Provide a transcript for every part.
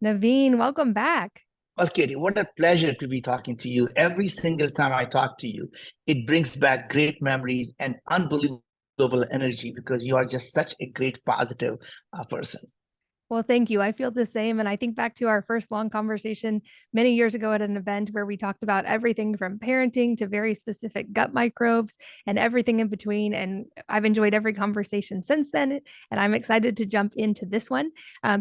Naveen, welcome back. Well, Katie, what a pleasure to be talking to you. Every single time I talk to you, it brings back great memories and unbelievable energy because you are just such a great positive person. Well, thank you. I feel the same. And I think back to our first long conversation many years ago at an event where we talked about everything from parenting to very specific gut microbes and everything in between. And I've enjoyed every conversation since then. And I'm excited to jump into this one.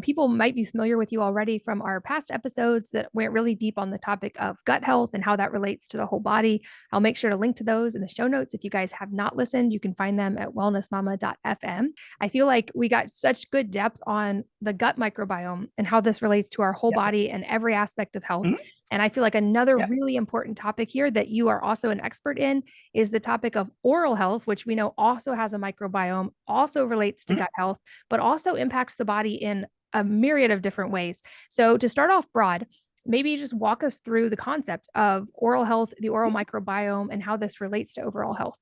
People might be familiar with you already from our past episodes that went really deep on the topic of gut health and how that relates to the whole body. I'll make sure to link to those in the show notes. If you guys have not listened, you can find them at wellnessmama.fm. I feel like we got such good depth on the gut microbiome and how this relates to our whole Yeah. body and every aspect of health. Mhm. And I feel like another Yeah. really important topic here that you are also an expert in is the topic of oral health, which we know also has a microbiome, also relates to Mhm. gut health, but also impacts the body in a myriad of different ways. So to start off broad, maybe just walk us through the concept of oral health, the oral microbiome, and how this relates to overall health.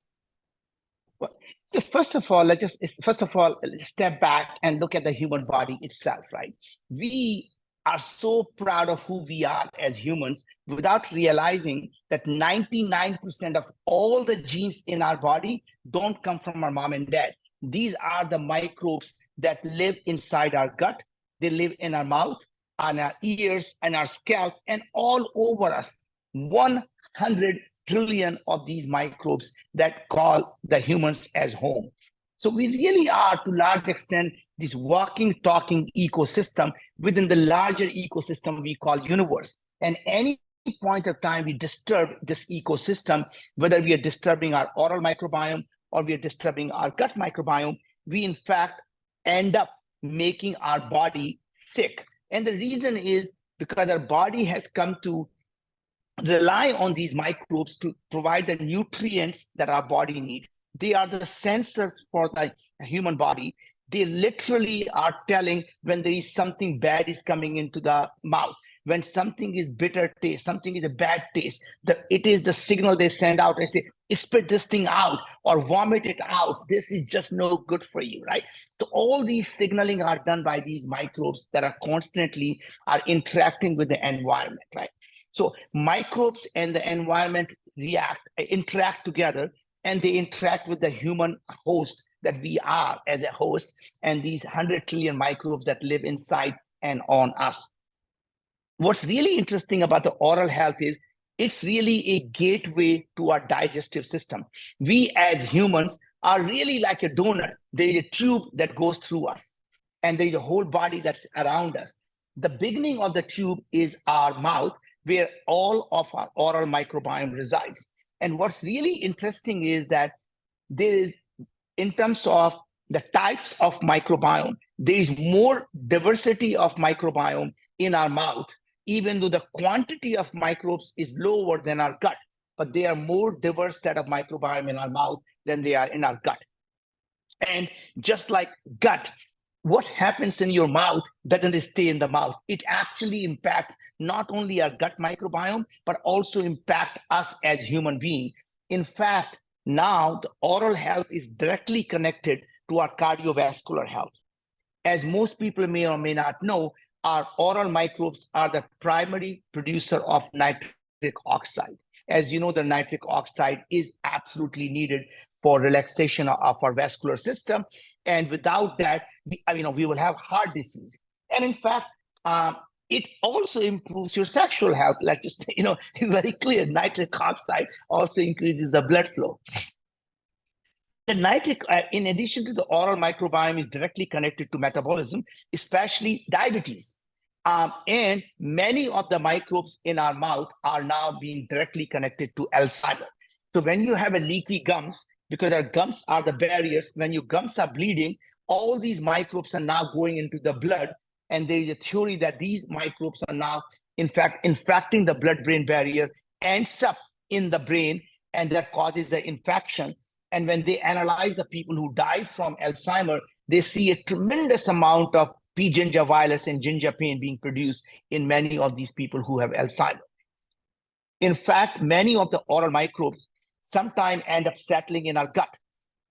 Well, so let's step back and look at the human body itself, right? We are so proud of who we are as humans without realizing that 99% of all the genes in our body don't come from our mom and dad. These are the microbes that live inside our gut. They live in our mouth, on our ears, and our scalp, and all over us. 100 trillion of these microbes that call the humans as home. So we really are, to large extent, this walking, talking ecosystem within the larger ecosystem we call universe. And any point of time we disturb this ecosystem, whether we are disturbing our oral microbiome or we are disturbing our gut microbiome, we in fact end up making our body sick. And the reason is because our body has come to rely on these microbes to provide the nutrients that our body needs. They are the sensors for the human body. They literally are telling when there is something bad is coming into the mouth, when something is bitter taste, something is a bad taste. It is the signal they send out and say, spit this thing out or vomit it out. This is just no good for you, right? So all these signaling are done by these microbes that are constantly are interacting with the environment, right? So microbes and the environment interact together, and they interact with the human host that we are as a host, and these 100 trillion microbes that live inside and on us. What's really interesting about the oral health is it's really a gateway to our digestive system. We as humans are really like a donut. There is a tube that goes through us, and there is a whole body that's around us. The beginning of the tube is our mouth, where all of our oral microbiome resides. And what's really interesting is that there is, in terms of the types of microbiome, there is more diversity of microbiome in our mouth, even though the quantity of microbes is lower than our gut, but they are more diverse set of microbiome in our mouth than they are in our gut. And just like gut, what happens in your mouth doesn't stay in the mouth. It actually impacts not only our gut microbiome, but also impact us as human beings. In fact, now the oral health is directly connected to our cardiovascular health. As most people may or may not know, our oral microbes are the primary producer of nitric oxide. As you know, the nitric oxide is absolutely needed for relaxation of our vascular system. And without that, we will have heart disease. And in fact, it also improves your sexual health. Like just, very clear, nitric oxide also increases the blood flow. The nitric, in addition to the oral microbiome, is directly connected to metabolism, especially diabetes. And many of the microbes in our mouth are now being directly connected to Alzheimer. So when you have a leaky gums, because our gums are the barriers, when your gums are bleeding, all these microbes are now going into the blood. And there is a theory that these microbes are now, in fact, infecting the blood-brain barrier, ends up in the brain, and that causes the infection. And when they analyze the people who die from Alzheimer, they see a tremendous amount of P. gingivitis and ginger pain being produced in many of these people who have Alzheimer. In fact, many of the oral microbes sometimes end up settling in our gut.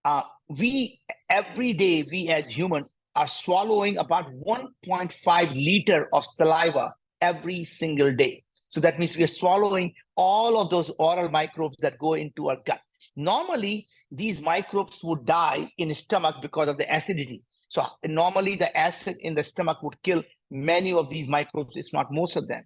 Every day, we as humans are swallowing about 1.5 liter of saliva every single day. So that means we are swallowing all of those oral microbes that go into our gut. Normally, these microbes would die in the stomach because of the acidity. So normally the acid in the stomach would kill many of these microbes, if not most of them.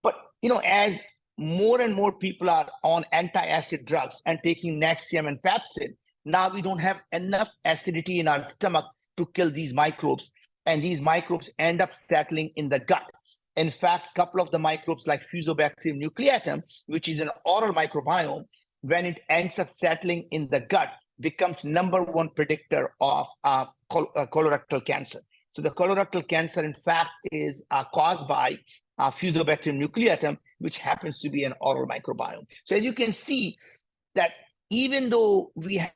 But as more and more people are on anti-acid drugs and taking Nexium and Pepsid, now we don't have enough acidity in our stomach to kill these microbes, and these microbes end up settling in the gut. In fact, a couple of the microbes like Fusobacterium nucleatum, which is an oral microbiome, when it ends up settling in the gut, becomes #1 predictor of colorectal cancer. So the colorectal cancer, in fact, is caused by Fusobacterium nucleatum, which happens to be an oral microbiome. So as you can see, that even though we have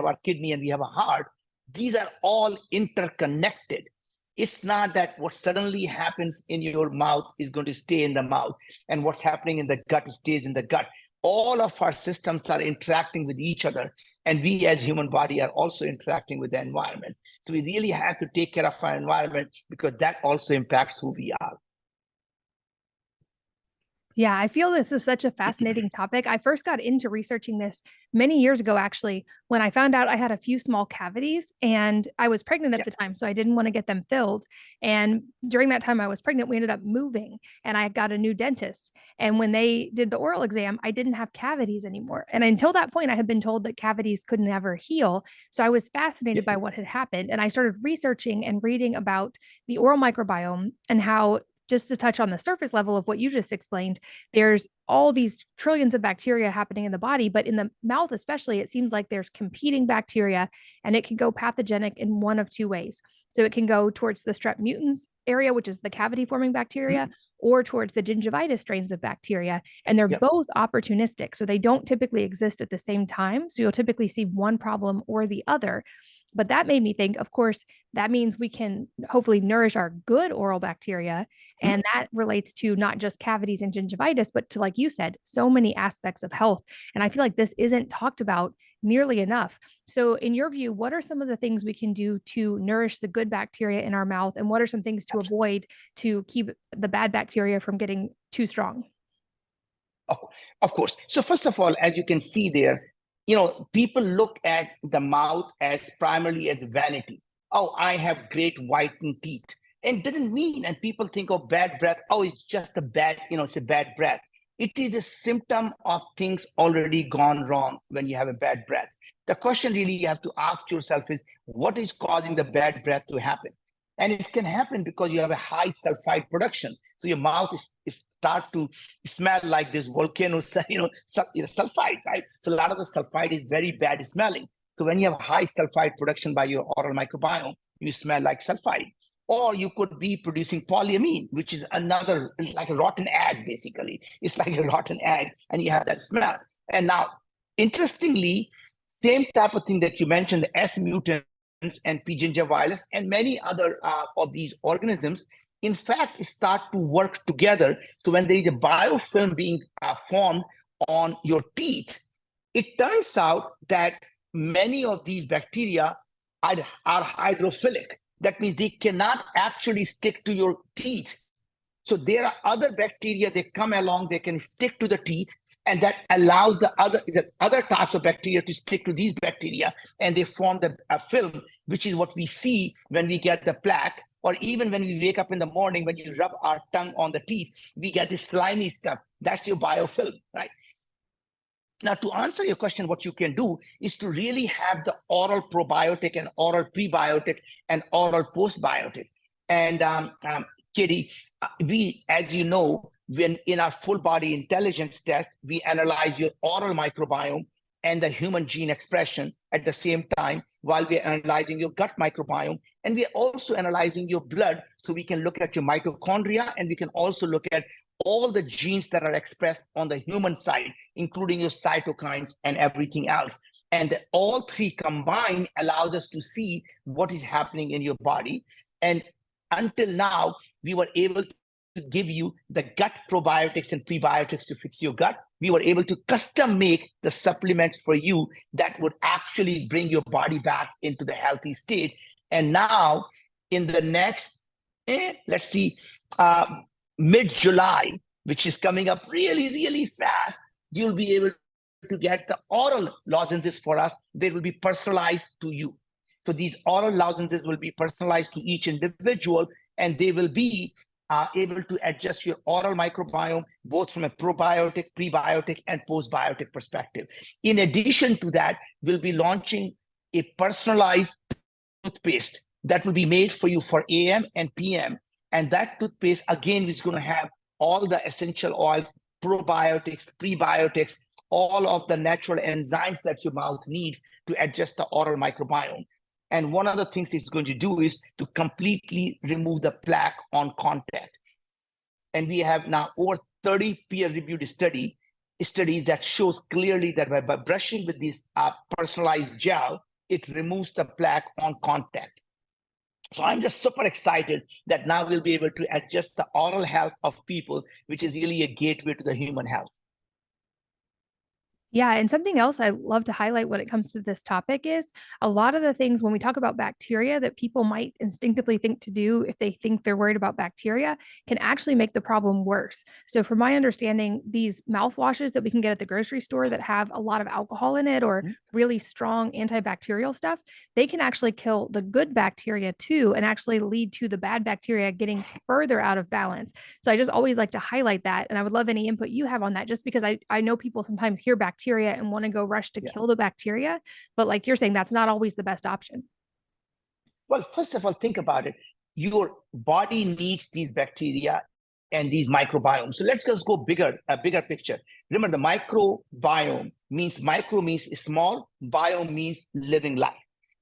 our kidney and we have a heart, these are all interconnected. It's not that what suddenly happens in your mouth is going to stay in the mouth, and what's happening in the gut stays in the gut. All of our systems are interacting with each other, and we as human body are also interacting with the environment. So we really have to take care of our environment, because that also impacts who we are. Yeah, I feel this is such a fascinating topic. I first got into researching this many years ago, actually, when I found out I had a few small cavities, and I was pregnant at the time, so I didn't want to get them filled. And during that time I was pregnant, we ended up moving, and I got a new dentist. And when they did the oral exam, I didn't have cavities anymore. And until that point, I had been told that cavities could never heal. So I was fascinated by what had happened. And I started researching and reading about the oral microbiome and how, just to touch on the surface level of what you just explained, there's all these trillions of bacteria happening in the body, but in the mouth especially, it seems like there's competing bacteria, and it can go pathogenic in one of two ways. So it can go towards the strep mutans area, which is the cavity forming bacteria, or towards the gingivitis strains of bacteria. And they're both opportunistic. So they don't typically exist at the same time. So you'll typically see one problem or the other. But that made me think, of course, that means we can hopefully nourish our good oral bacteria. And that relates to not just cavities and gingivitis, but to, like you said, so many aspects of health. And I feel like this isn't talked about nearly enough. So in your view, what are some of the things we can do to nourish the good bacteria in our mouth? And what are some things to avoid to keep the bad bacteria from getting too strong? Of course. So first of all, as you can see there, people look at the mouth as primarily as vanity. Oh, I have great whitened teeth. And didn't mean, and people think of bad breath, oh, it's just a bad, it's a bad breath. It is a symptom of things already gone wrong when you have a bad breath. The question really you have to ask yourself is, what is causing the bad breath to happen? And it can happen because you have a high sulfide production. So your mouth is start to smell like this volcano, sulfide, right? So a lot of the sulfide is very bad smelling. So when you have high sulfide production by your oral microbiome, you smell like sulfide. Or you could be producing polyamine, which is another, it's like a rotten egg, basically. It's like a rotten egg, and you have that smell. And now, interestingly, same type of thing that you mentioned, the S mutants and P. gingivitis and many other of these organisms, in fact, start to work together. So when there is a biofilm being formed on your teeth, it turns out that many of these bacteria are hydrophilic. That means they cannot actually stick to your teeth. So there are other bacteria, they come along, they can stick to the teeth, and that allows the other types of bacteria to stick to these bacteria, and they form the film, which is what we see when we get the plaque, or even when we wake up in the morning, when you rub our tongue on the teeth, we get this slimy stuff. That's your biofilm, right? Now, to answer your question, what you can do is to really have the oral probiotic and oral prebiotic and oral postbiotic. And Katie, we, as you know, when in our full body intelligence test, we analyze your oral microbiome and the human gene expression at the same time while we're analyzing your gut microbiome. And we're also analyzing your blood, so we can look at your mitochondria, and we can also look at all the genes that are expressed on the human side, including your cytokines and everything else. And all three combined allows us to see what is happening in your body. And until now, we were able give you the gut probiotics and prebiotics to fix your gut. We were able to custom make the supplements for you that would actually bring your body back into the healthy state. And now in the next, let's see, mid-July, which is coming up really, really fast, you'll be able to get the oral lozenges for us. They will be personalized to you. So these oral lozenges will be personalized to each individual, and they will be able to adjust your oral microbiome, both from a probiotic, prebiotic, and postbiotic perspective. In addition to that, we'll be launching a personalized toothpaste that will be made for you for AM and PM. And that toothpaste, again, is going to have all the essential oils, probiotics, prebiotics, all of the natural enzymes that your mouth needs to adjust the oral microbiome. And one of the things it's going to do is to completely remove the plaque on contact. And we have now over 30 peer-reviewed studies that shows clearly that by brushing with this personalized gel, it removes the plaque on contact. So I'm just super excited that now we'll be able to adjust the oral health of people, which is really a gateway to the human health. Yeah. And something else I love to highlight when it comes to this topic is a lot of the things when we talk about bacteria that people might instinctively think to do if they think they're worried about bacteria can actually make the problem worse. So from my understanding, these mouthwashes that we can get at the grocery store that have a lot of alcohol in it or really strong antibacterial stuff, they can actually kill the good bacteria too, and actually lead to the bad bacteria getting further out of balance. So I just always like to highlight that. And I would love any input you have on that, just because I know people sometimes hear bacteria and want to go rush to kill the bacteria. But like you're saying, that's not always the best option. Well, first of all, think about it. Your body needs these bacteria and these microbiomes. So let's just go a bigger picture. Remember, the microbiome means micro means small, biome means living life.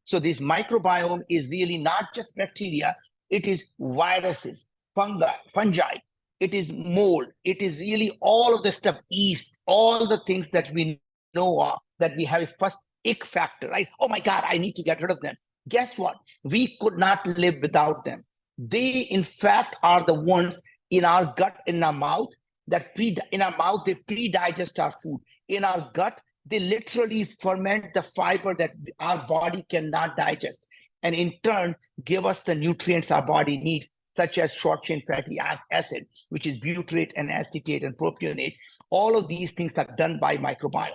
So this microbiome is really not just bacteria, it is viruses, fungi, it is mold, it is really all of the stuff, yeast, all the things that we know of, that we have a first ick factor, right? Oh my God, I need to get rid of them. Guess what? We could not live without them. They, in fact, are the ones in our gut, in our mouth, in our mouth, they pre-digest our food. In our gut, they literally ferment the fiber that our body cannot digest, and in turn, give us the nutrients our body needs, such as short-chain fatty acid, which is butyrate and acetate and propionate. All of these things are done by microbiome.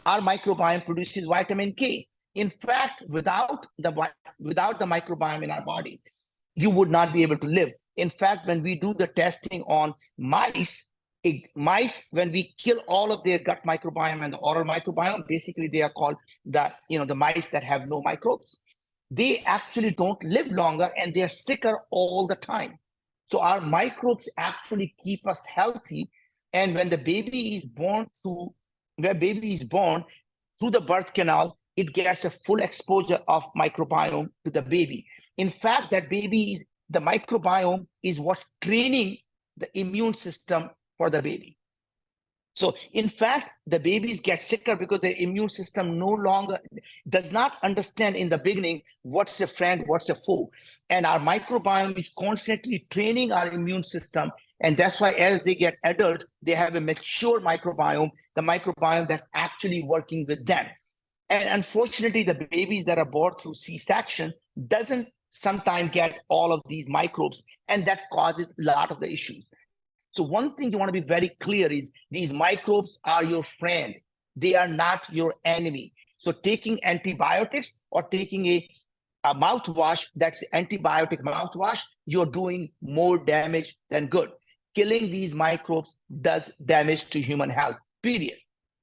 Our microbiome produces vitamin K. In fact, without the microbiome in our body, you would not be able to live. In fact, when we do the testing on mice, when we kill all of their gut microbiome and the oral microbiome, basically they are called the mice that have no microbes. They actually don't live longer and they're sicker all the time. So our microbes actually keep us healthy. And when the baby is born through the birth canal, it gets a full exposure of microbiome to the baby. In fact, the microbiome is what's training the immune system for the baby. So in fact, the babies get sicker because the immune system no longer does not understand in the beginning what's a friend, what's a foe. And our microbiome is constantly training our immune system. And that's why as they get adult, they have a mature microbiome, the microbiome that's actually working with them. And unfortunately, the babies that are born through C-section doesn't sometimes get all of these microbes, and that causes a lot of the issues. So one thing you want to be very clear is these microbes are your friend. They are not your enemy. So taking antibiotics or taking a mouthwash that's antibiotic mouthwash, you're doing more damage than good. Killing these microbes does damage to human health, period.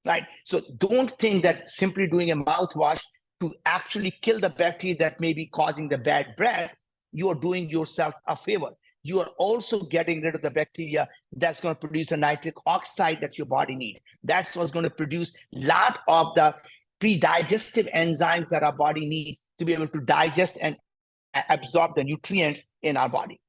Right? So don't think that simply doing a mouthwash to actually kill the bacteria that may be causing the bad breath, you are doing yourself a favor. You are also getting rid of the bacteria that's going to produce the nitric oxide that your body needs. That's what's going to produce a lot of the pre-digestive enzymes that our body needs to be able to digest and absorb the nutrients in our body.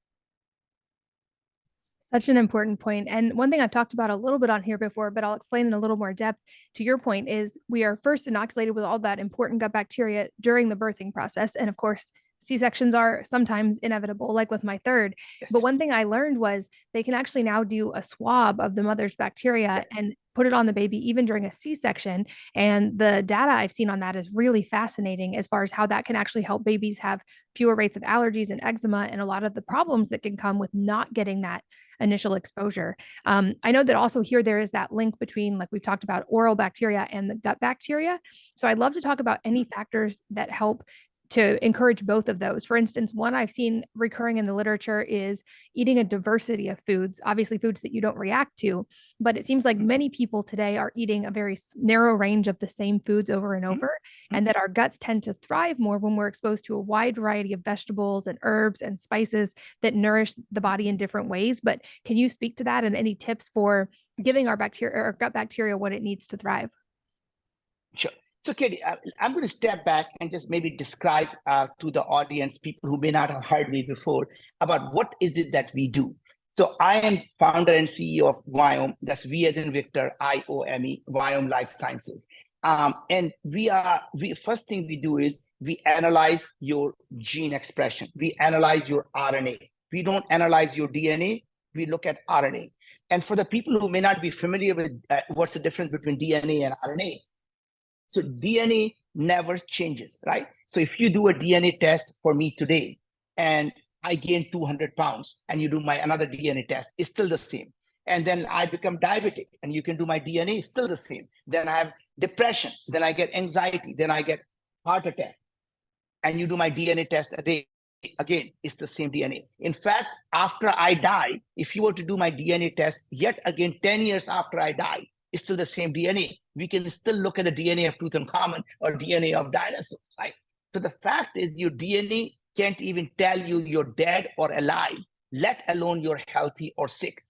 Such an important point. And one thing I've talked about a little bit on here before, but I'll explain in a little more depth to your point, is we are first inoculated with all that important gut bacteria during the birthing process. And of course, C-sections are sometimes inevitable, like with my third. Yes. But one thing I learned was they can actually now do a swab of the mother's bacteria and put it on the baby even during a C-section. And the data I've seen on that is really fascinating as far as how that can actually help babies have fewer rates of allergies and eczema and a lot of the problems that can come with not getting that initial exposure. I know that also here there is that link between, like we've talked about, oral bacteria and the gut bacteria. So I'd love to talk about any factors that help to encourage both of those. For instance, one I've seen recurring in the literature is eating a diversity of foods, obviously foods that you don't react to, but it seems like many people today are eating a very narrow range of the same foods over and over, and that our guts tend to thrive more when we're exposed to a wide variety of vegetables and herbs and spices that nourish the body in different ways. But can you speak to that and any tips for giving our bacteria or gut bacteria what it needs to thrive? Sure. So, Katie, I'm going to step back and just maybe describe to the audience, people who may not have heard me before, about what is it that we do. So I am founder and CEO of Viome. That's V as in Victor, IOME, Viome Life Sciences. And first thing we do is we analyze your gene expression. We analyze your RNA. We don't analyze your DNA. We look at RNA. And for the people who may not be familiar with what's the difference between DNA and RNA, so DNA never changes, right? So if you do a DNA test for me today and I gain 200 pounds and you do another DNA test, it's still the same. And then I become diabetic and you can do my DNA, it's still the same. Then I have depression, then I get anxiety, then I get heart attack. And you do my DNA test a day, again, it's the same DNA. In fact, after I die, if you were to do my DNA test yet again 10 years after I die, it's still the same DNA. We can still look at the DNA of Tutankhamun or DNA of dinosaurs, right? So the fact is your DNA can't even tell you you're dead or alive, let alone you're healthy or sick.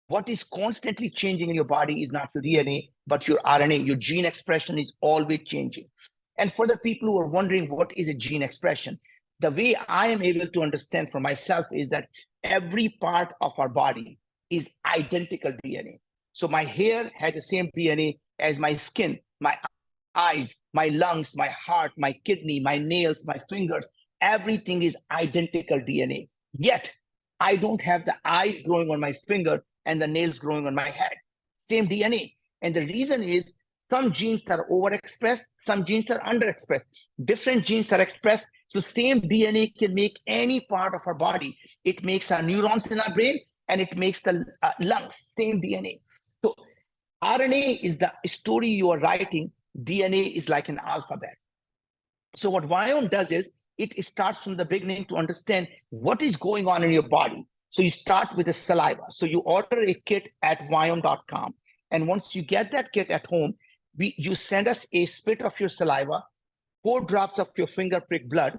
What is constantly changing in your body is not your DNA, but your RNA. Your gene expression is always changing. And for the people who are wondering what is a gene expression, the way I am able to understand for myself is that every part of our body is identical DNA. So my hair has the same DNA as my skin, my eyes, my lungs, my heart, my kidney, my nails, my fingers. Everything is identical DNA. Yet, I don't have the eyes growing on my finger and the nails growing on my head. Same DNA. And the reason is some genes are overexpressed, some genes are underexpressed. Different genes are expressed. So same DNA can make any part of our body. It makes our neurons in our brain and it makes the lungs, same DNA. So RNA is the story you are writing. DNA is like an alphabet. So what Viome does is it starts from the beginning to understand what is going on in your body. So you start with the saliva. So you order a kit at viome.com. And once you get that kit at home, you send us a spit of your saliva, 4 drops of your finger prick blood,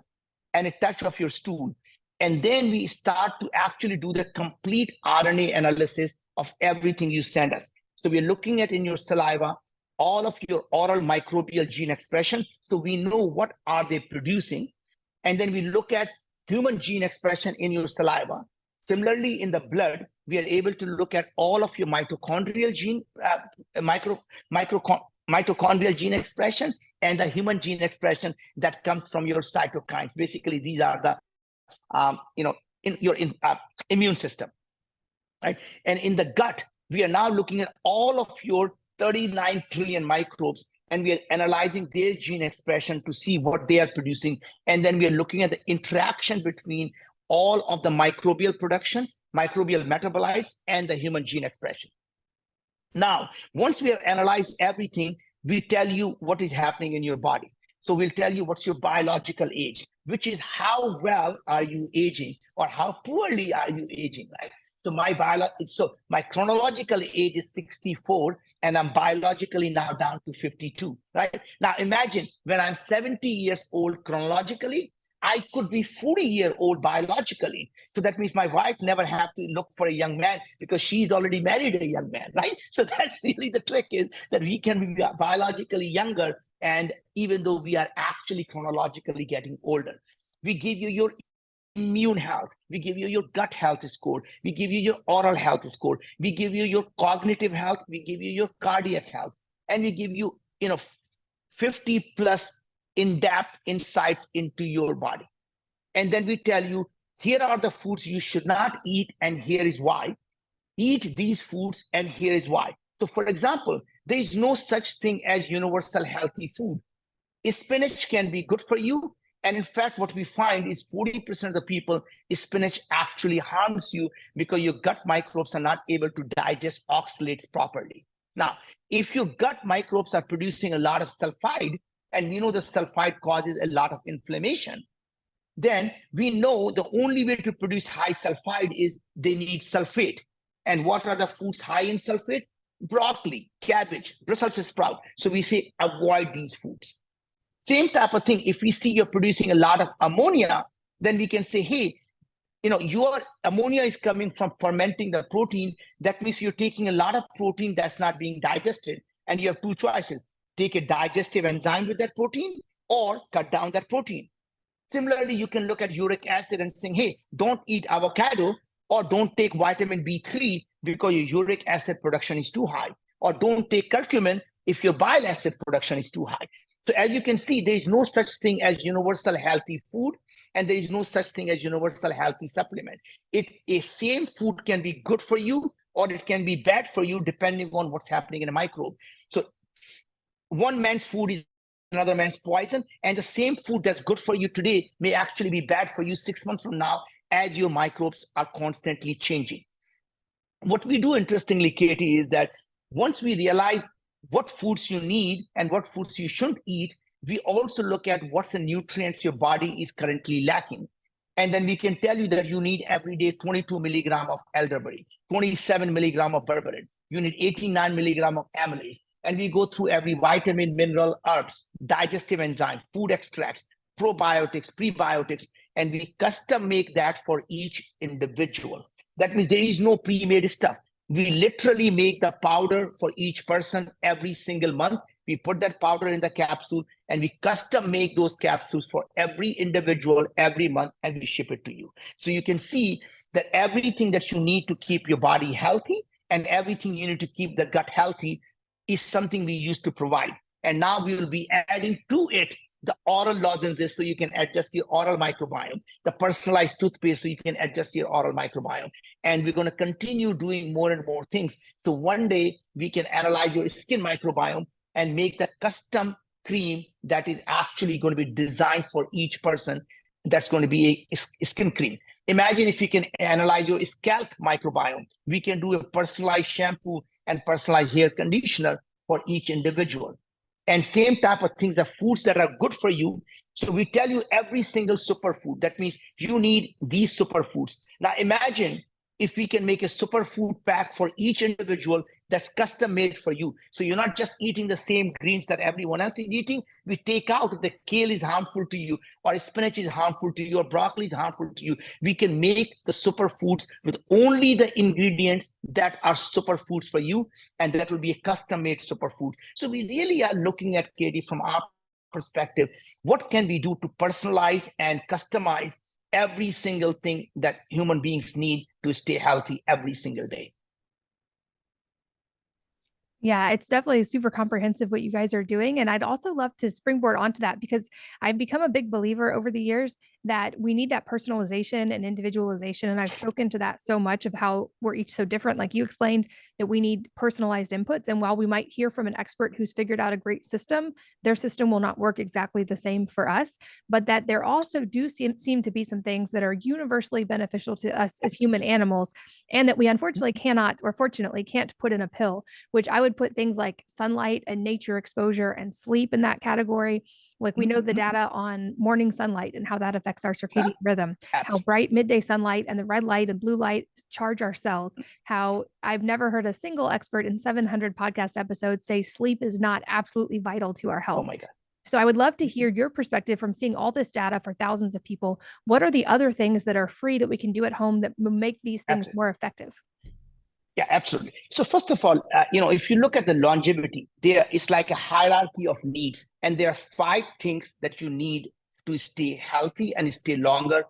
and a touch of your stool. And then we start to actually do the complete RNA analysis of everything you send us. So we're looking at in your saliva, all of your oral microbial gene expression. So we know what are they producing. And then we look at human gene expression in your saliva. Similarly, in the blood, we are able to look at all of your mitochondrial gene, mitochondrial gene expression and the human gene expression that comes from your cytokines. Basically, these are the, in your immune system, right? And in the gut, we are now looking at all of your 39 trillion microbes, and we are analyzing their gene expression to see what they are producing. And then we are looking at the interaction between all of the microbial production, microbial metabolites, and the human gene expression. Now, once we have analyzed everything, we tell you what is happening in your body. So we'll tell you what's your biological age, which is how well are you aging or how poorly are you aging, right? So my chronological age is 64 and I'm biologically now down to 52, right? Now imagine when I'm 70 years old chronologically, I could be 40-year-old biologically. So that means my wife never have to look for a young man because she's already married a young man, right? So that's really the trick, is that we can be biologically younger, and even though we are actually chronologically getting older. We give you your immune health, we give you your gut health score, we give you your oral health score, we give you your cognitive health, we give you your cardiac health, and we give you 50 plus in-depth insights into your body. And then we tell you, here are the foods you should not eat, and here is why. Eat these foods, and here is why. So for example, there is no such thing as universal healthy food. Spinach can be good for you. And in fact, what we find is 40% of the people, spinach actually harms you because your gut microbes are not able to digest oxalates properly. Now, if your gut microbes are producing a lot of sulfide, and we know the sulfide causes a lot of inflammation, then we know the only way to produce high sulfide is they need sulfate. And what are the foods high in sulfate? Broccoli, cabbage, Brussels sprout. So we say avoid these foods. Same type of thing, if we see you're producing a lot of ammonia, then we can say, hey, your ammonia is coming from fermenting the protein. That means you're taking a lot of protein that's not being digested. And you have two choices: take a digestive enzyme with that protein or cut down that protein. Similarly, you can look at uric acid and saying, hey, don't eat avocado, or don't take vitamin B3 because your uric acid production is too high, or don't take curcumin if your bile acid production is too high. So as you can see, there is no such thing as universal healthy food, and there is no such thing as universal healthy supplement. A same food can be good for you, or it can be bad for you depending on what's happening in a microbe. So one man's food is another man's poison, and the same food that's good for you today may actually be bad for you 6 months from now, as your microbes are constantly changing. What we do, interestingly, Katie, is that once we realize what foods you need and what foods you shouldn't eat, we also look at what's the nutrients your body is currently lacking. And then we can tell you that you need every day 22 milligram of elderberry, 27 milligram of berberine. You need 89 milligram of amylase. And we go through every vitamin, mineral, herbs, digestive enzyme, food extracts, probiotics, prebiotics, and we custom make that for each individual. That means there is no pre-made stuff. We literally make the powder for each person every single month. We put that powder in the capsule, and we custom make those capsules for every individual every month, and we ship it to you. So you can see that everything that you need to keep your body healthy and everything you need to keep the gut healthy is something we used to provide. And now we will be adding to it the oral lozenges so you can adjust your oral microbiome, the personalized toothpaste so you can adjust your oral microbiome. And we're going to continue doing more and more things. So one day we can analyze your skin microbiome and make the custom cream that is actually going to be designed for each person. That's going to be a skin cream. Imagine if you can analyze your scalp microbiome. We can do a personalized shampoo and personalized hair conditioner for each individual. And same type of things, the foods that are good for you. So we tell you every single superfood. That means you need these superfoods. Now imagine if we can make a superfood pack for each individual that's custom made for you. So you're not just eating the same greens that everyone else is eating. We take out if the kale is harmful to you, or spinach is harmful to you, or broccoli is harmful to you. We can make the superfoods with only the ingredients that are superfoods for you, and that will be a custom made superfood. So we really are looking at, Katie, from our perspective, what can we do to personalize and customize every single thing that human beings need to stay healthy every single day. Yeah, it's definitely super comprehensive what you guys are doing. And I'd also love to springboard onto that, because I've become a big believer over the years that we need that personalization and individualization. And I've spoken to that so much of how we're each so different. Like you explained that we need personalized inputs. And while we might hear from an expert who's figured out a great system, their system will not work exactly the same for us, but that there also do seem to be some things that are universally beneficial to us as human animals, and that we unfortunately cannot, or fortunately can't put in a pill, which I would put things like sunlight and nature exposure and sleep in that category. Like we know the data on morning sunlight and how that affects our circadian rhythm, how bright midday sunlight and the red light and blue light charge our cells, how I've never heard a single expert in 700 podcast episodes say sleep is not absolutely vital to our health. Oh my God. So I would love to hear your perspective from seeing all this data for thousands of people. What are the other things that are free that we can do at home that will make these things more effective? Yeah, absolutely. So first of all, if you look at the longevity, it's like a hierarchy of needs, and there are 5 things that you need to stay healthy and stay longer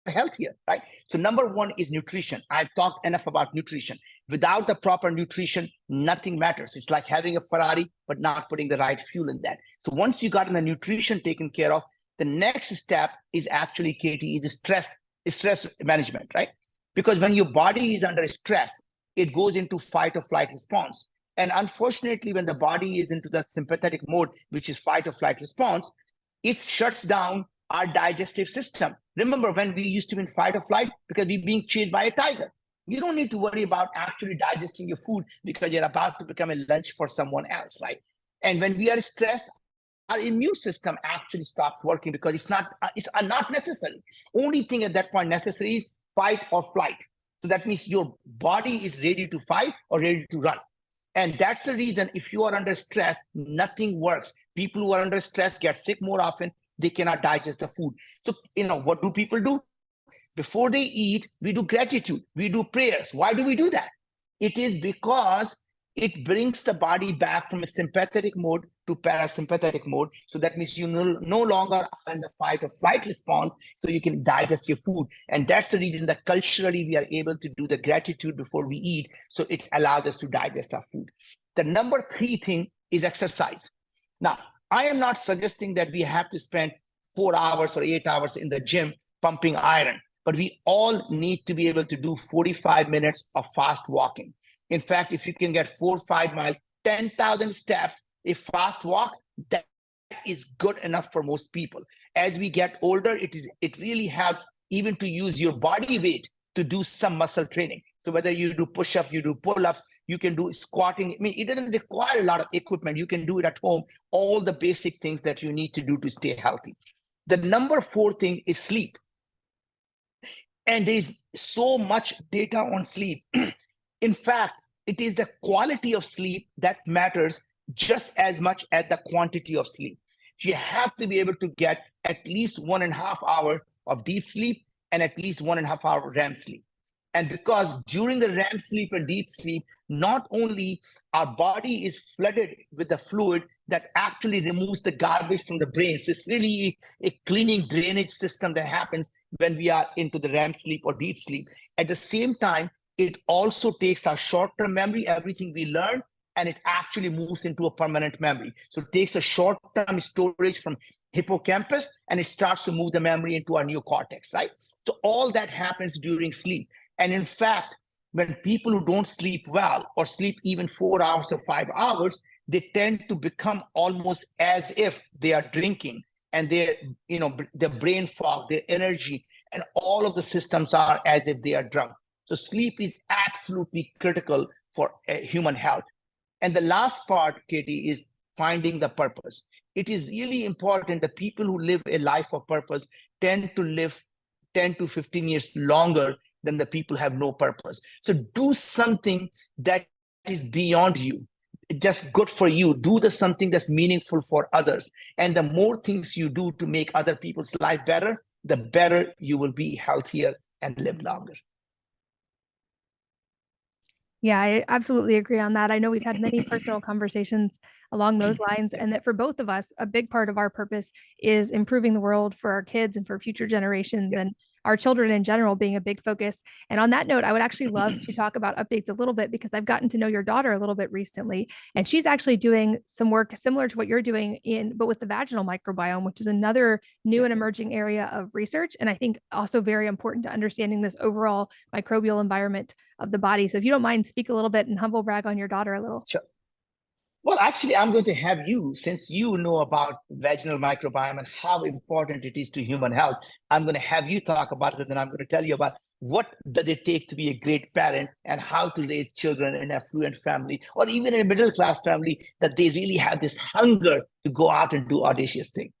healthier, right? So number 1 is nutrition. I've talked enough about nutrition. Without the proper nutrition, nothing matters. It's like having a Ferrari, but not putting the right fuel in that. So once you got the nutrition taken care of, The next step is actually, Katie, is stress management, right? Because when your body is under stress, it goes into fight or flight response. And unfortunately, when the body is into the sympathetic mode, which is fight or flight response, it shuts down our digestive system. Remember when we used to be in fight or flight because we're being chased by a tiger? You don't need to worry about actually digesting your food because you're about to become a lunch for someone else, right? And when we are stressed, our immune system actually stops working because it's not necessary. Only thing at that point necessary is fight or flight. So that means your body is ready to fight or ready to run. And that's the reason if you are under stress, nothing works. People who are under stress get sick more often. They cannot digest the food. So, what do people do? Before they eat, we do gratitude. We do prayers. Why do we do that? It is because it brings the body back from a sympathetic mode to parasympathetic mode. So that means you no longer are in the fight or flight response, so you can digest your food. And that's the reason that culturally we are able to do the gratitude before we eat. So it allows us to digest our food. The number 3 thing is exercise. Now, I am not suggesting that we have to spend 4 hours or 8 hours in the gym pumping iron, but we all need to be able to do 45 minutes of fast walking. In fact, if you can get 4 or 5 miles, 10,000 steps, a fast walk, that is good enough for most people. As we get older, it really helps even to use your body weight to do some muscle training. So whether you do push-ups, you do pull-ups, you can do squatting. I mean, it doesn't require a lot of equipment. You can do it at home, all the basic things that you need to do to stay healthy. The number 4 thing is sleep. And there's so much data on sleep. In fact, it is the quality of sleep that matters just as much as the quantity of sleep. You have to be able to get at least 1.5 hours of deep sleep and at least 1.5 hours REM sleep. And because during the REM sleep and deep sleep, not only our body is flooded with the fluid that actually removes the garbage from the brain. So it's really a cleaning drainage system that happens when we are into the REM sleep or deep sleep. At the same time, it also takes our short-term memory, everything we learn, and it actually moves into a permanent memory. So it takes a short-term storage from hippocampus and it starts to move the memory into our neocortex, right? So all that happens during sleep. And in fact, when people who don't sleep well or sleep even 4 hours or 5 hours, they tend to become almost as if they are drinking, and their brain fog, their energy, and all of the systems are as if they are drunk. So sleep is absolutely critical for human health. And the last part, Katie, is finding the purpose. It is really important that people who live a life of purpose tend to live 10 to 15 years longer than the people who have no purpose. So do something that is beyond you, just good for you. Do something that's meaningful for others. And the more things you do to make other people's life better, the better you will be, healthier, and live longer. Yeah, I absolutely agree on that. I know we've had many personal conversations along those lines, and that for both of us, a big part of our purpose is improving the world for our kids and for future generations, and our children in general being a big focus. And on that note, I would actually love to talk about updates a little bit, because I've gotten to know your daughter a little bit recently, and she's actually doing some work similar to what you're doing but with the vaginal microbiome, which is another new and emerging area of research. And I think also very important to understanding this overall microbial environment of the body. So if you don't mind, speak a little bit and humble brag on your daughter a little. Sure. Well, actually, I'm going to have you, since you know about vaginal microbiome and how important it is to human health, I'm going to have you talk about it, and then I'm going to tell you about what does it take to be a great parent and how to raise children in an affluent family or even in a middle-class family, that they really have this hunger to go out and do audacious things.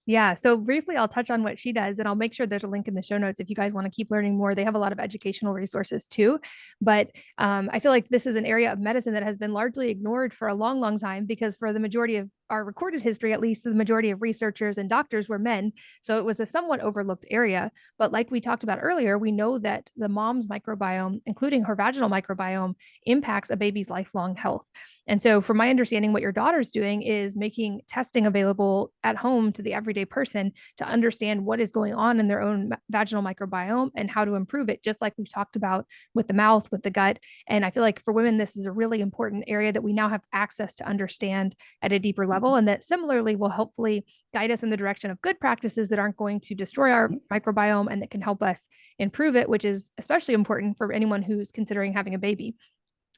Yeah. So briefly, I'll touch on what she does, and I'll make sure there's a link in the show notes if you guys want to keep learning more. They have a lot of educational resources too. But I feel like this is an area of medicine that has been largely ignored for a long, long time, because for the majority of our recorded history, at least, the majority of researchers and doctors were men. So it was a somewhat overlooked area. But like we talked about earlier, we know that the mom's microbiome, including her vaginal microbiome, impacts a baby's lifelong health. And so from my understanding, what your daughter's doing is making testing available at home to the everyday person to understand what is going on in their own vaginal microbiome and how to improve it, just like we've talked about with the mouth, with the gut. And I feel like for women, this is a really important area that we now have access to understand at a deeper level. level, and that similarly will hopefully guide us in the direction of good practices that aren't going to destroy our microbiome and that can help us improve it, which is especially important for anyone who's considering having a baby.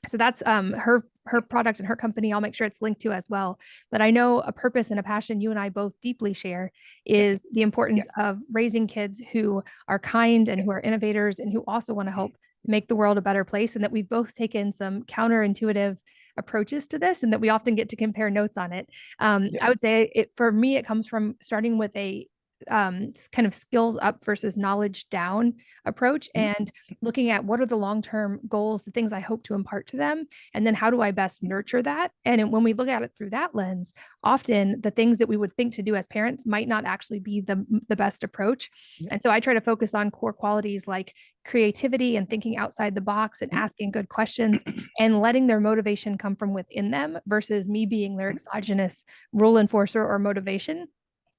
So that's her product and her company. I'll make sure it's linked to as well. But I know a purpose and a passion you and I both deeply share is the importance of raising kids who are kind and who are innovators and who also want to help make the world a better place, and that we've both taken some counterintuitive approaches to this and that we often get to compare notes on it. I would say for me, it comes from starting with a kind of skills up versus knowledge down approach, and looking at what are the long-term goals, the things I hope to impart to them, and then how do I best nurture that. And when we look at it through that lens, often the things that we would think to do as parents might not actually be the best approach. And so I try to focus on core qualities like creativity and thinking outside the box and asking good questions and letting their motivation come from within them versus me being their exogenous rule enforcer or motivation.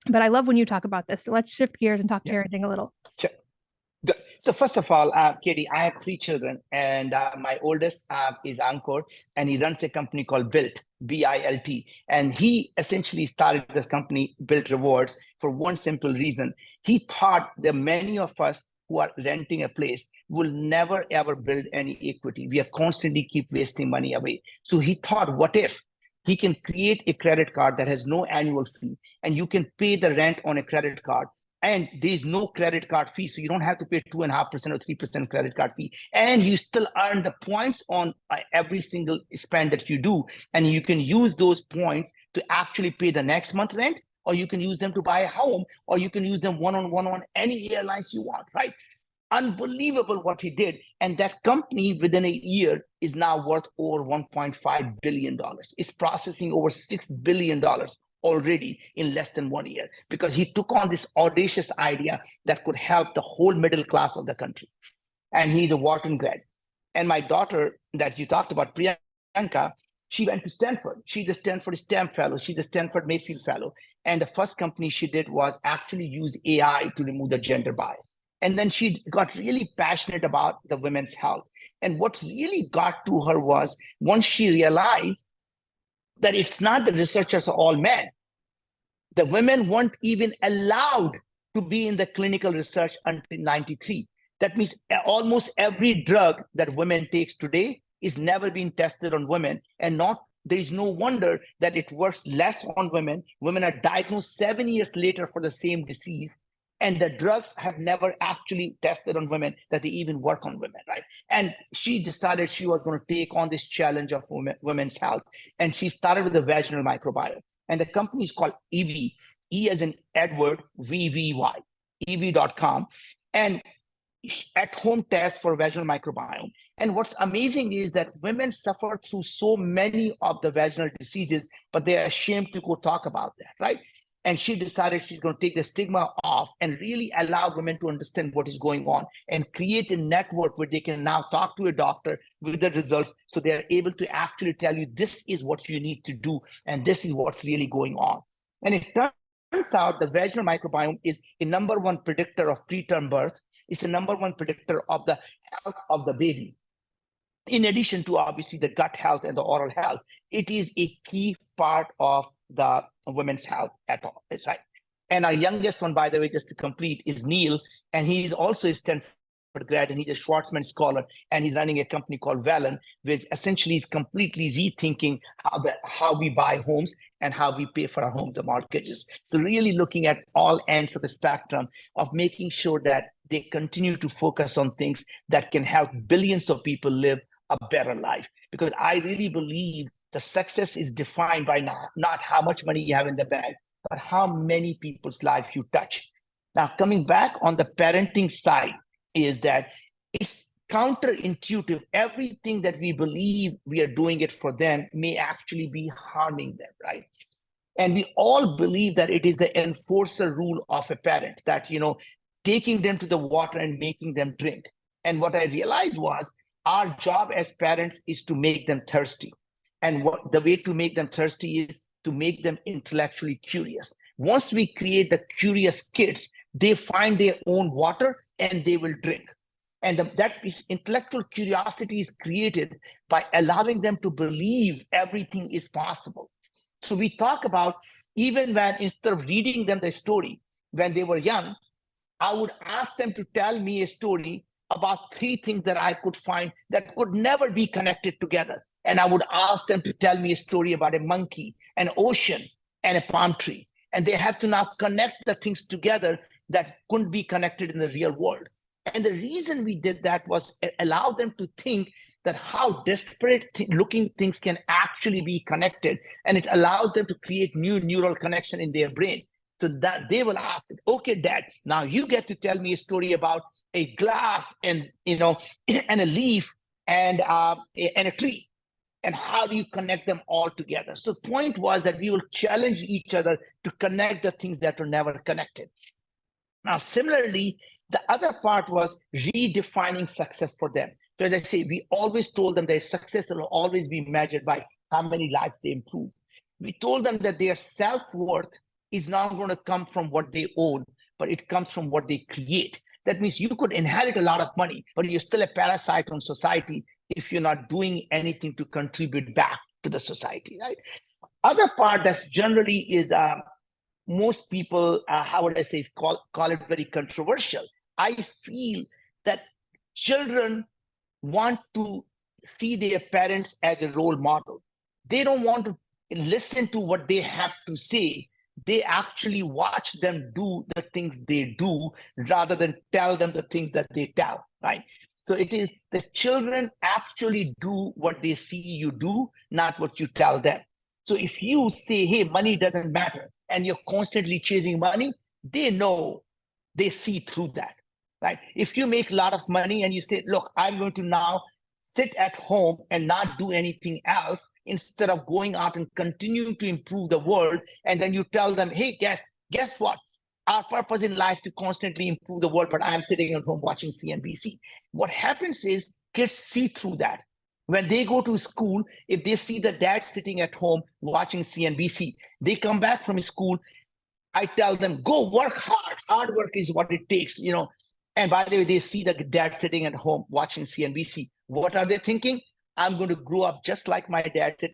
But I love when you talk about this. So let's shift gears and talk parenting a little. Sure. Good. So first of all, Katie, I have 3 children, and my oldest is Ankur, and he runs a company called Built, B-I-L-T. And he essentially started this company, Built Rewards, for one simple reason. He thought that many of us who are renting a place will never, ever build any equity. We are constantly keep wasting money away. So he thought, what if he can create a credit card that has no annual fee, and you can pay the rent on a credit card, and there's no credit card fee, so you don't have to pay 2.5% or 3% credit card fee, and you still earn the points on every single spend that you do, and you can use those points to actually pay the next month rent, or you can use them to buy a home, or you can use them one-on-one on any airlines you want, right? Unbelievable what he did. And that company within a year is now worth over $1.5 billion. It's processing over $6 billion already in less than 1 year, because he took on this audacious idea that could help the whole middle class of the country. And he's a Wharton grad. And my daughter that you talked about, Priyanka, she went to Stanford. She's the Stanford STEM fellow. She's the Stanford Mayfield fellow. And the first company she did was actually use AI to remove the gender bias. And then she got really passionate about the women's health. And what really got to her was once she realized that it's not the researchers are all men. The women weren't even allowed to be in the clinical research until 93. That means almost every drug that women takes today is never been tested on women, and there is no wonder that it works less on women. Women are diagnosed 7 years later for the same disease, and the drugs have never actually tested on women that they even work on women, right? And she decided she was going to take on this challenge of women's health, and she started with the vaginal microbiome. And the company is called EV, E as in Edward, VVY, EV.com, and at-home test for vaginal microbiome. And what's amazing is that women suffer through so many of the vaginal diseases, but they're ashamed to go talk about that, right? And she decided she's going to take the stigma off and really allow women to understand what is going on and create a network where they can now talk to a doctor with the results, so they're able to actually tell you this is what you need to do and this is what's really going on. And it turns out the vaginal microbiome is a #1 predictor of preterm birth. It's a #1 predictor of the health of the baby. In addition to obviously the gut health and the oral health, it is a key part of the women's health at all, right? And our youngest one, by the way, just to complete, is Neil, and he's also a Stanford grad, and he's a Schwarzman scholar, and he's running a company called Valen, which essentially is completely rethinking how we buy homes and how we pay for our homes, the mortgages. So really looking at all ends of the spectrum of making sure that they continue to focus on things that can help billions of people live a better life. Because I really believe the success is defined by not how much money you have in the bank, but how many people's life you touch. Now, coming back on the parenting side is that it's counterintuitive. Everything that we believe we are doing it for them may actually be harming them, right? And we all believe that it is the enforcer rule of a parent that, taking them to the water and making them drink. And what I realized was our job as parents is to make them thirsty. And the way to make them thirsty is to make them intellectually curious. Once we create the curious kids, they find their own water and they will drink. And that is intellectual curiosity is created by allowing them to believe everything is possible. So we talk about, even when instead of reading them the story when they were young, I would ask them to tell me a story about three things that I could find that could never be connected together. And I would ask them to tell me a story about a monkey, an ocean, and a palm tree. And they have to now connect the things together that couldn't be connected in the real world. And the reason we did that was allow them to think that how disparate looking things can actually be connected. And it allows them to create new neural connection in their brain. So that they will ask, okay, Dad, now you get to tell me a story about a glass and and a leaf and a tree. And how do you connect them all together? So the point was that we will challenge each other to connect the things that were never connected. Now, similarly, the other part was redefining success for them. So as I say, we always told them that success will always be measured by how many lives they improve. We told them that their self-worth is not going to come from what they own, but it comes from what they create. That means you could inherit a lot of money, but you're still a parasite on society if you're not doing anything to contribute back to the society, right? Other part that's generally is most people, how would I say, call it very controversial. I feel that children want to see their parents as a role model. They don't want to listen to what they have to say. They actually watch them do the things they do rather than tell them the things that they tell, right? So it is the children actually do what they see you do, not what you tell them. So if you say, hey, money doesn't matter, and you're constantly chasing money, they know, they see through that, right? If you make a lot of money and you say, look, I'm going to now sit at home and not do anything else instead of going out and continuing to improve the world, and then you tell them, hey, guess what? Our purpose in life to constantly improve the world, but I'm sitting at home watching CNBC. What happens is kids see through that. When they go to school, if they see the dad sitting at home watching CNBC, they come back from school, I tell them, go work hard. Hard work is what it takes, And by the way, they see the dad sitting at home watching CNBC. What are they thinking? I'm going to grow up just like my dad said.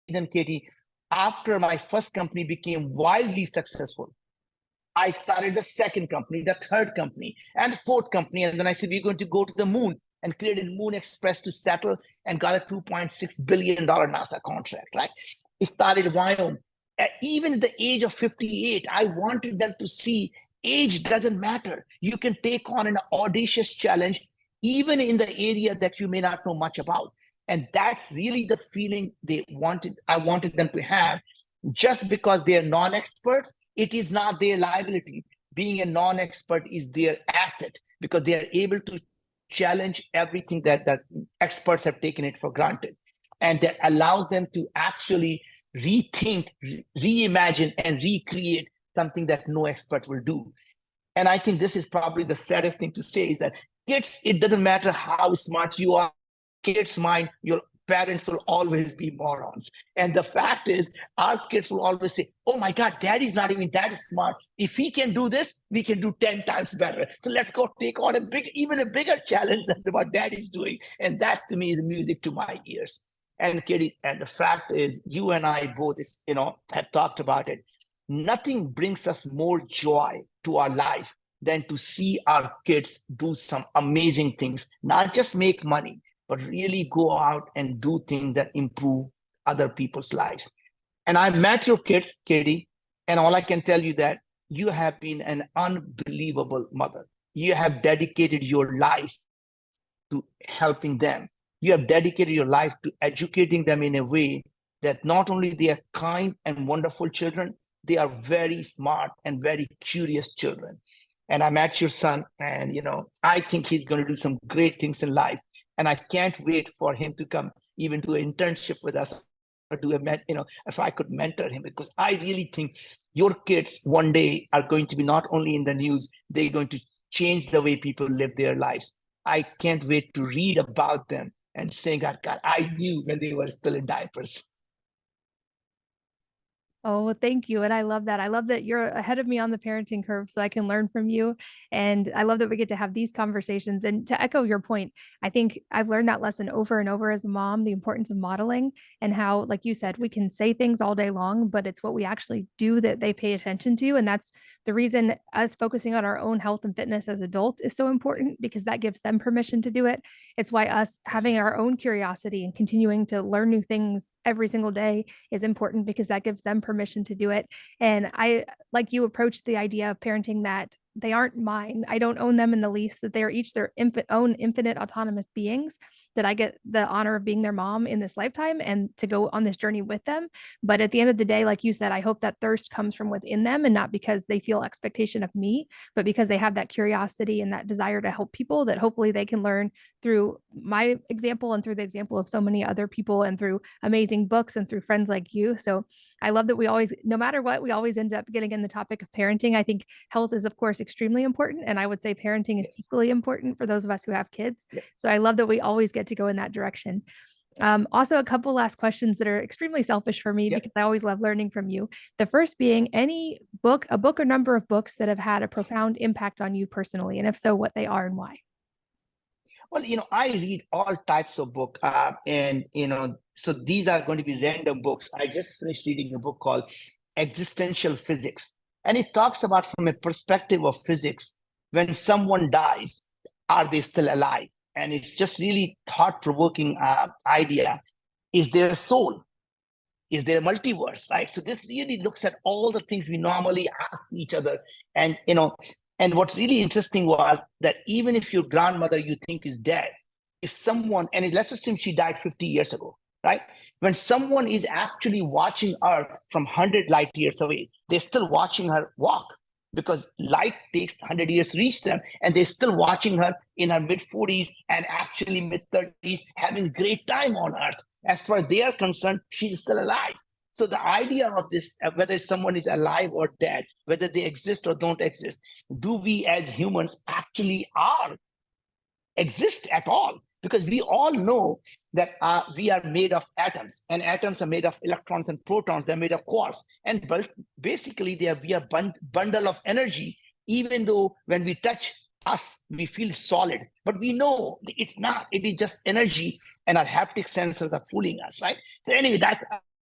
Then, Katie, after my first company became wildly successful, I started the second company, the third company, and the fourth company. And then I said, we're going to go to the moon, and created Moon Express to settle and got a $2.6 billion NASA contract, right? It started Wyoming. Even at the age of 58, I wanted them to see age doesn't matter. You can take on an audacious challenge, even in the area that you may not know much about. And that's really the feeling I wanted them to have. Just because they're non-experts, it is not their liability. Being a non-expert is their asset because they are able to challenge everything that experts have taken it for granted. And that allows them to actually rethink, reimagine, and recreate something that no expert will do. And I think this is probably the saddest thing to say is that kids, it doesn't matter how smart you are, kids' mind, your parents will always be morons. And the fact is, our kids will always say, oh my God, daddy's not even that smart. If he can do this, we can do 10 times better. So let's go take on even a bigger challenge than what daddy's doing. And that to me is music to my ears. And Katie, and the fact is, you and I both, have talked about it. Nothing brings us more joy to our life than to see our kids do some amazing things, not just make money, but really go out and do things that improve other people's lives. And I met your kids, Katie, and all I can tell you that you have been an unbelievable mother. You have dedicated your life to helping them. You have dedicated your life to educating them in a way that not only they are kind and wonderful children, they are very smart and very curious children. And I met your son, and I think he's going to do some great things in life. And I can't wait for him to come even do an internship with us, or do if I could mentor him, because I really think your kids one day are going to be not only in the news, they're going to change the way people live their lives. I can't wait to read about them and say, God, I knew when they were still in diapers. Oh, well, thank you. And I love that. I love that you're ahead of me on the parenting curve so I can learn from you. And I love that we get to have these conversations. And to echo your point, I think I've learned that lesson over and over as a mom, the importance of modeling and how, like you said, we can say things all day long, but it's what we actually do that they pay attention to. And that's the reason us focusing on our own health and fitness as adults is so important because that gives them permission to do it. It's why us having Yes. our own curiosity and continuing to learn new things every single day is important because that gives them permission to do it. And I, like you, approach the idea of parenting that they aren't mine. I don't own them in the least, that they are each their own infinite autonomous beings, that I get the honor of being their mom in this lifetime and to go on this journey with them. But at the end of the day, like you said, I hope that thirst comes from within them and not because they feel expectation of me, but because they have that curiosity and that desire to help people that hopefully they can learn through my example and through the example of so many other people and through amazing books and through friends like you. So I love that we always, no matter what, we always end up getting in the topic of parenting. I think health is, of course, extremely important. And I would say parenting is Yes. equally important for those of us who have kids. Yep. So I love that we always get to go in that direction. Also, a couple last questions that are extremely selfish for me Yep. because I always love learning from you. The first being any book, a book or number of books that have had a profound impact on you personally, and if so, what they are and why. Well, I read all types of book, and so these are going to be random books. I just finished reading a book called Existential Physics, and it talks about from a perspective of physics, when someone dies, are they still alive? And it's just really thought-provoking idea. Is there a soul? Is there a multiverse, right? So this really looks at all the things we normally ask each other. And and what's really interesting was that even if your grandmother you think is dead, if someone, and let's assume she died 50 years ago, right? When someone is actually watching Earth from 100 light years away, they're still watching her walk because light takes 100 years to reach them, and they're still watching her in her mid-40s and actually mid-30s having great time on Earth. As far as they are concerned, she's still alive. So the idea of this, whether someone is alive or dead, whether they exist or don't exist, do we as humans actually exist at all? Because we all know that we are made of atoms, and atoms are made of electrons and protons. They're made of quarks, and basically we are bundle of energy. Even though when we touch us, we feel solid, but we know it's not. It is just energy, and our haptic sensors are fooling us, right? So anyway, that's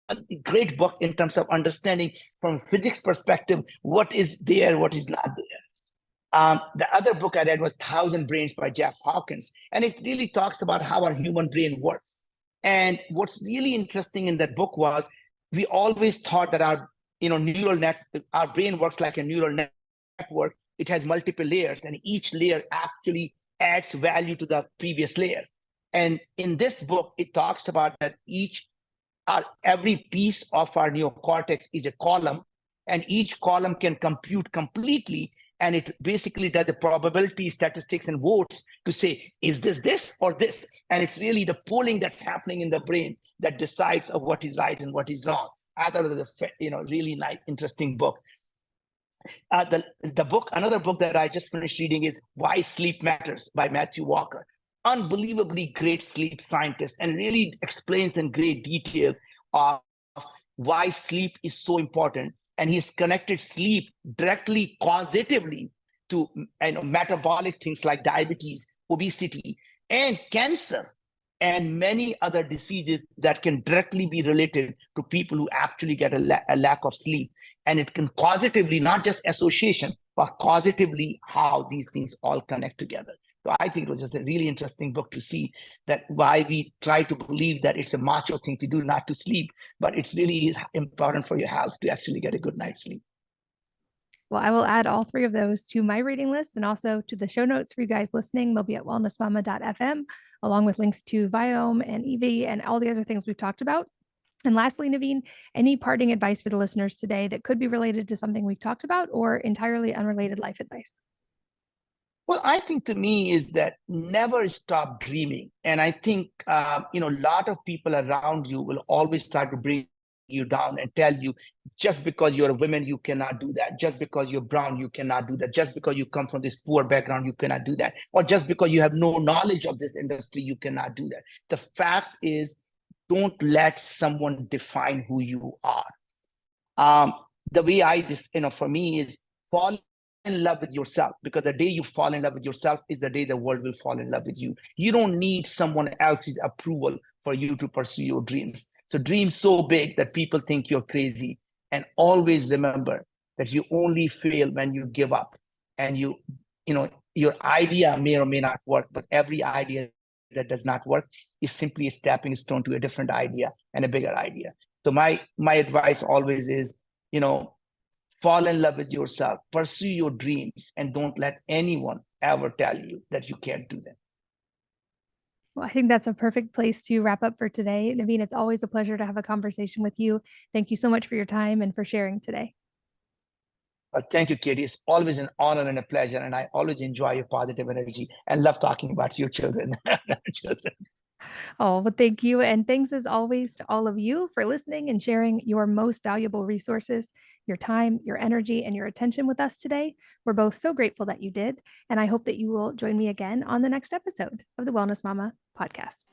a great book in terms of understanding from a physics perspective what is there, what is not there. The other book I read was Thousand Brains by Jeff Hawkins, and it really talks about how our human brain works. And what's really interesting in that book was we always thought that our our brain works like a neural network. It has multiple layers, and each layer actually adds value to the previous layer. And in this book, it talks about that every piece of our neocortex is a column, and each column can compute completely, and it basically does the probability statistics and votes to say, is this or this? And it's really the polling that's happening in the brain that decides of what is right and what is wrong. I thought it was a really nice, interesting book. Another book that I just finished reading is Why Sleep Matters by Matthew Walker. Unbelievably great sleep scientist, and really explains in great detail of why sleep is so important. And he's connected sleep directly causatively to metabolic things like diabetes, obesity, and cancer, and many other diseases that can directly be related to people who actually get a lack of sleep. And it can causatively, not just association, but causatively how these things all connect together. So I think it was just a really interesting book to see that why we try to believe that it's a macho thing to do not to sleep, but it's really important for your health to actually get a good night's sleep. Well, I will add all three of those to my reading list and also to the show notes for you guys listening. They'll be at wellnessmama.fm, along with links to Biome and EV and all the other things we've talked about. And lastly, Naveen, any parting advice for the listeners today that could be related to something we've talked about or entirely unrelated life advice? Well, I think to me is that never stop dreaming. And I think, a lot of people around you will always try to bring you down and tell you, just because you're a woman, you cannot do that. Just because you're brown, you cannot do that. Just because you come from this poor background, you cannot do that. Or just because you have no knowledge of this industry, you cannot do that. The fact is, don't let someone define who you are. The way for me is fall in love with yourself, because the day you fall in love with yourself is the day the world will fall in love with you. You don't need someone else's approval for you to pursue your dreams. So dream so big that people think you're crazy, and always remember that you only fail when you give up. And your idea may or may not work, but every idea that does not work is simply a stepping stone to a different idea and a bigger idea. So my advice always is, fall in love with yourself, pursue your dreams, and don't let anyone ever tell you that you can't do them. Well, I think that's a perfect place to wrap up for today. Naveen, it's always a pleasure to have a conversation with you. Thank you so much for your time and for sharing today. Thank you, Katie. It's always an honor and a pleasure. And I always enjoy your positive energy and love talking about your children. Oh, well, thank you. And thanks as always to all of you for listening and sharing your most valuable resources, your time, your energy, and your attention with us today. We're both so grateful that you did. And I hope that you will join me again on the next episode of the Wellness Mama podcast.